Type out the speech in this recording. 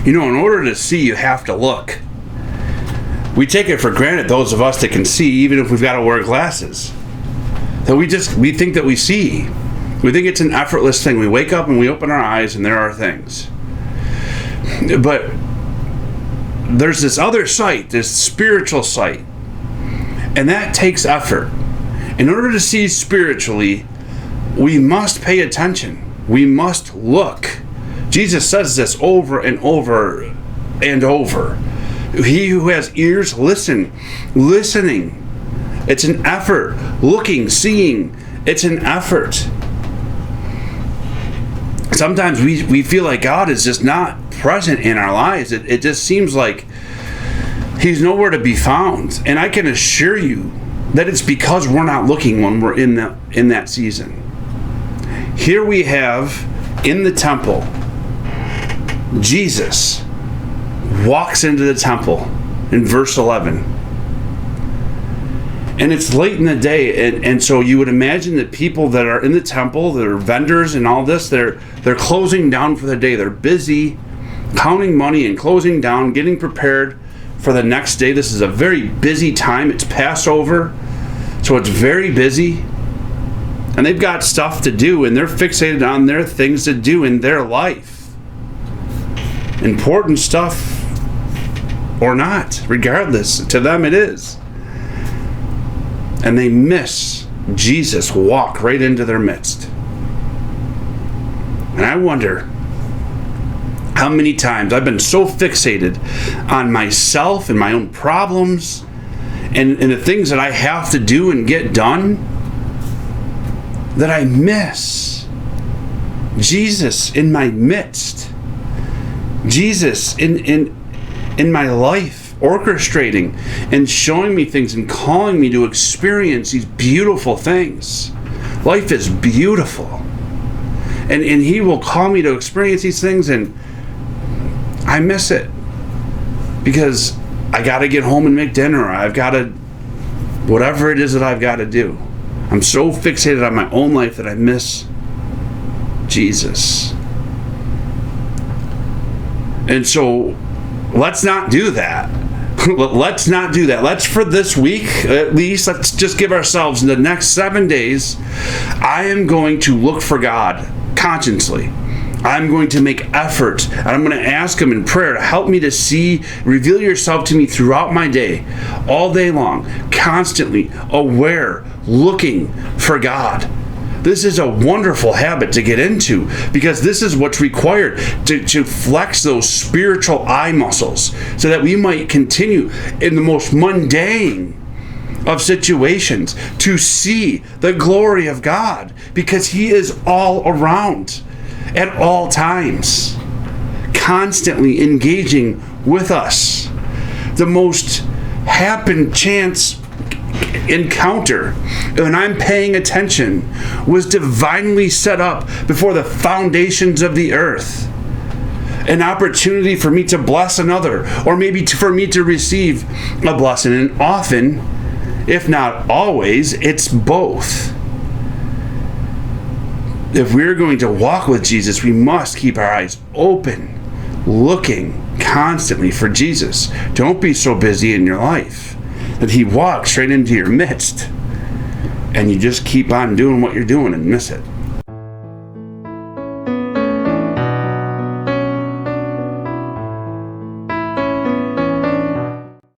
In order to see, you have to look. We take it for granted, those of us that can see, even if we've got to wear glasses, that we think that we see. We think it's an effortless thing. We wake up and we open our eyes and there are things. But there's this other sight, this spiritual sight, and that takes effort. In order to see spiritually, we must pay attention. We must look. Jesus says this over and over and over. He who has ears, listening. It's an effort. Looking, seeing, it's an effort. Sometimes we feel like God is just not present in our lives. It just seems like He's nowhere to be found. And I can assure you that it's because we're not looking when we're in that season. Here we have in the temple, Jesus walks into the temple in verse 11. And it's late in the day, and so you would imagine that people that are in the temple, that are vendors and all this, they're closing down for the day. They're busy counting money and closing down, getting prepared for the next day. This is a very busy time. It's Passover, so it's very busy. And they've got stuff to do, and they're fixated on their things to do in their life. Important stuff or not, regardless, to them it is. And they miss Jesus walk right into their midst. And I wonder how many times I've been so fixated on myself and my own problems and the things that I have to do and get done that I miss Jesus in my midst. Jesus in my life, orchestrating and showing me things and calling me to experience these beautiful things. Life is beautiful. And He will call me to experience these things, and I miss it. Because I got to get home and make dinner. Or I've got to, whatever it is that I've got to do. I'm so fixated on my own life that I miss Jesus. And so, let's not do that. Let's not do that. Let's, for this week, at least, let's just give ourselves the next 7 days. I am going to look for God consciously. I'm going to make effort, and I'm going to ask Him in prayer to help me to see, reveal yourself to me throughout my day, all day long, constantly aware, looking for God. This is a wonderful habit to get into, because this is what's required to flex those spiritual eye muscles so that we might continue in the most mundane of situations to see the glory of God, because He is all around at all times, constantly engaging with us. The most happen chance encounter, when I'm paying attention, was divinely set up before the foundations of the earth. An opportunity for me to bless another, or maybe for me to receive a blessing. And often, if not always, it's both. If we're going to walk with Jesus, we must keep our eyes open, looking constantly for Jesus. Don't be so busy in your life that He walks right into your midst and you just keep on doing what you're doing and miss it.